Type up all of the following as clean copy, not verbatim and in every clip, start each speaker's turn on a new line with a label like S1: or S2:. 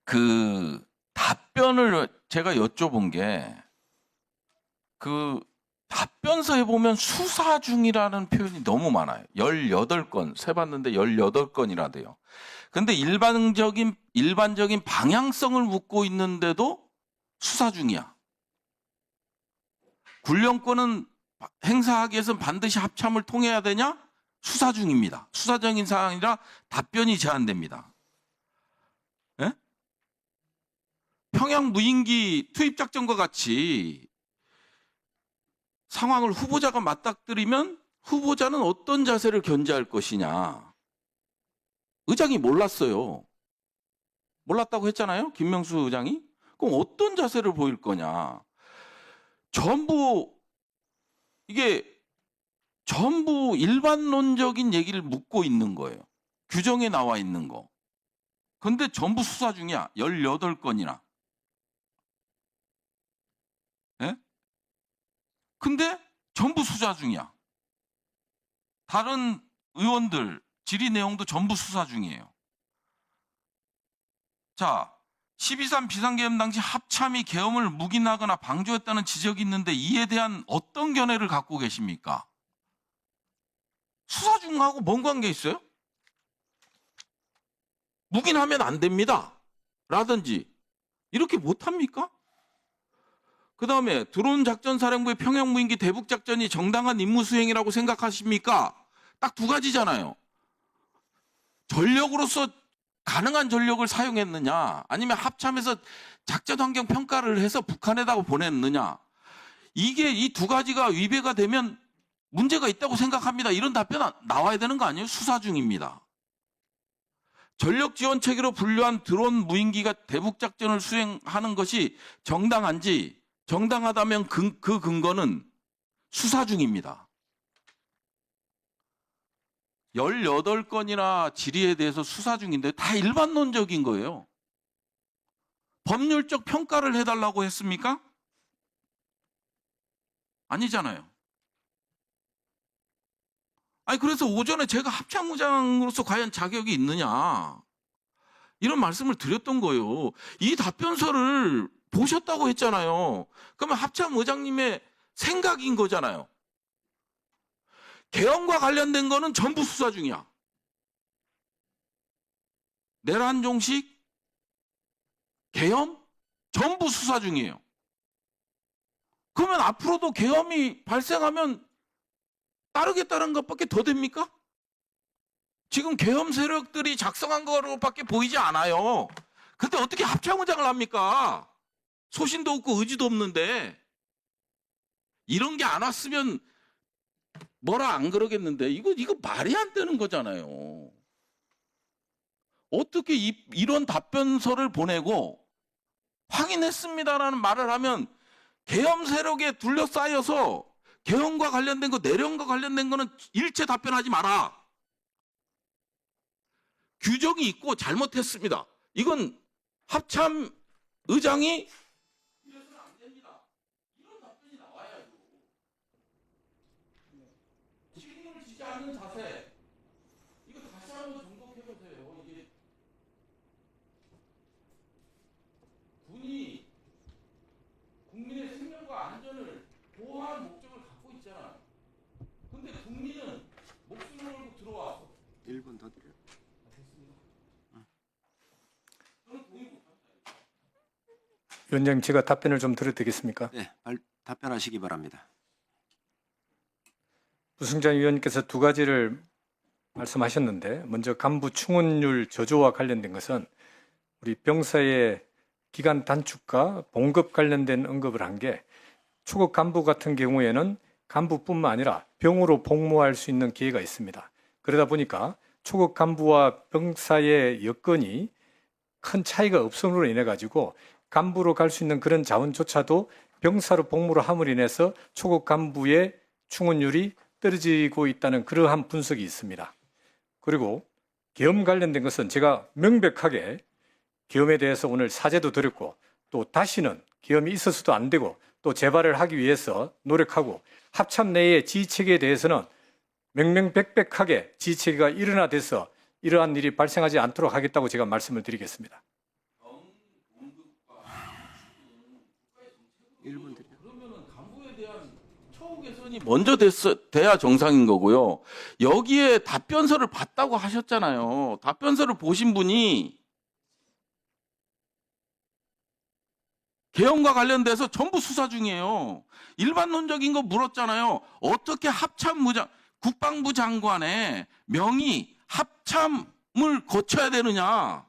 S1: 그 답변을 제가 여쭤본 게 그 답변서에 보면 수사 중이라는 표현이 너무 많아요. 18건 세봤는데 18건이나 돼요. 근데 일반적인 방향성을 묻고 있는데도 수사 중이야. 군령권은 행사하기 위해서는 반드시 합참을 통해야 되냐? 수사 중입니다. 수사적인 사항이라 답변이 제한됩니다. 예? 평양 무인기 투입작전과 같이 상황을 후보자가 맞닥뜨리면 후보자는 어떤 자세를 견제할 것이냐. 의장이 몰랐어요. 몰랐다고 했잖아요. 김명수 의장이. 그럼 어떤 자세를 보일 거냐. 이게 전부 일반론적인 얘기를 묻고 있는 거예요. 규정에 나와 있는 거. 근데 전부 수사 중이야. 18건이나. 예? 근데 전부 수사 중이야. 다른 의원들 질의 내용도 전부 수사 중이에요. 자, 12.3 비상계엄 당시 합참이 계엄을 묵인하거나 방조했다는 지적이 있는데 이에 대한 어떤 견해를 갖고 계십니까? 수사 중하고 뭔 관계 있어요? 묵인하면 안 됩니다. 라든지 이렇게 못합니까? 그 다음에 드론 작전 사령부의 평양 무인기 대북 작전이 정당한 임무 수행이라고 생각하십니까? 딱 두 가지잖아요. 전력으로서 가능한 전력을 사용했느냐, 아니면 합참에서 작전 환경 평가를 해서 북한에다가 보냈느냐. 이게 이 두 가지가 위배가 되면 문제가 있다고 생각합니다. 이런 답변 나와야 되는 거 아니에요? 수사 중입니다. 전력 지원 체계로 분류한 드론 무인기가 대북 작전을 수행하는 것이 정당한지, 정당하다면 그 근거는 수사 중입니다. 18건이나 질의에 대해서 수사 중인데 다 일반론적인 거예요. 법률적 평가를 해달라고 했습니까? 아니잖아요. 아니, 그래서 오전에 제가 합참의장으로서 과연 자격이 있느냐, 이런 말씀을 드렸던 거예요. 이 답변서를 보셨다고 했잖아요. 그러면 합참의장님의 생각인 거잖아요. 계엄과 관련된 거는 전부 수사 중이야. 내란종식, 계엄, 전부 수사 중이에요. 그러면 앞으로도 계엄이 발생하면 따르겠다는 것밖에 더 됩니까? 지금 계엄 세력들이 작성한 거로밖에 보이지 않아요. 근데 어떻게 합참의장을 합니까? 소신도 없고 의지도 없는데. 이런 게 안 왔으면 뭐라 안 그러겠는데 이거 말이 안 되는 거잖아요. 어떻게 이런 답변서를 보내고 확인했습니다라는 말을 하면 계엄 세력에 둘러싸여서 계엄과 관련된 거, 내령과 관련된 거는 일체 답변하지 마라. 규정이 있고 잘못했습니다. 이건 합참 의장이 이래서는 안 됩니다. 이런 답변이 나와야죠. 책임을 지지 않는 자세. 이거 다시 한번 정독해보세요. 이게 군이 국민의 생명과 안전을 보호하는 목적을 갖고 있잖아요. 근데 국민은 목숨을 걸고 들어와서
S2: 1분 더 드려요.
S3: 위원장님, 제가 답변을 좀 드려도 되겠습니까?
S2: 네, 답변하시기 바랍니다.
S3: 부승장 위원님께서 두 가지를 말씀하셨는데, 먼저 간부 충원률 저조와 관련된 것은 우리 병사의 기간 단축과 봉급 관련된 언급을 한 게, 초급 간부 같은 경우에는 간부뿐만 아니라 병으로 복무할 수 있는 기회가 있습니다. 그러다 보니까 초급 간부와 병사의 여건이 큰 차이가 없음으로 인해 가지고 간부로 갈 수 있는 그런 자원조차도 병사로 복무를 함으로 인해서 초급 간부의 충원율이 떨어지고 있다는 그러한 분석이 있습니다. 그리고 계엄 관련된 것은 제가 명백하게 계엄에 대해서 오늘 사죄도 드렸고, 또 다시는 계엄이 있어서도 안 되고 또 재발을 하기 위해서 노력하고, 합참 내의 지휘체계에 대해서는 명명백백하게 지휘체계가 일원화돼서 이러한 일이 발생하지 않도록 하겠다고 제가 말씀을 드리겠습니다.
S2: 1분 드려.
S1: 그러면은 간부에 대한 처우 개선이 먼저 돼야 정상인 거고요. 여기에 답변서를 봤다고 하셨잖아요. 답변서를 보신 분이 개헌과 관련돼서 전부 수사 중이에요. 일반론적인 거 물었잖아요. 어떻게 국방부 장관의 명의 합참을 거쳐야 되느냐.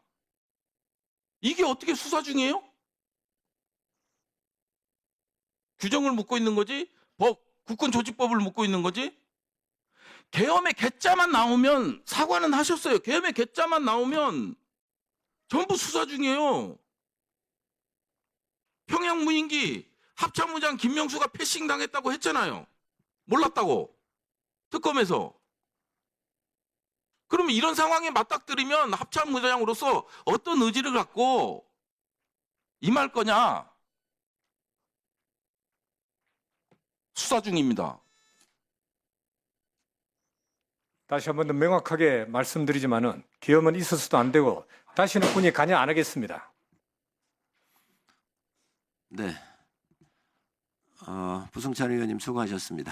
S1: 이게 어떻게 수사 중이에요? 규정을 묻고 있는 거지? 국군조직법을 묻고 있는 거지? 계엄의 개짜만 나오면 사과는 하셨어요. 계엄의 개짜만 나오면 전부 수사 중이에요. 평양 무인기 합참무장 김명수가 패싱 당했다고 했잖아요. 몰랐다고. 특검에서. 그러면 이런 상황에 맞닥뜨리면 합참무장으로서 어떤 의지를 갖고 임할 거냐? 수사 중입니다.
S3: 다시 한 번 더 명확하게 말씀드리지만은 계엄은 있어서도 안 되고 다시는 군이 관여 안 하겠습니다.
S2: 네. 부승찬 의원님 수고하셨습니다.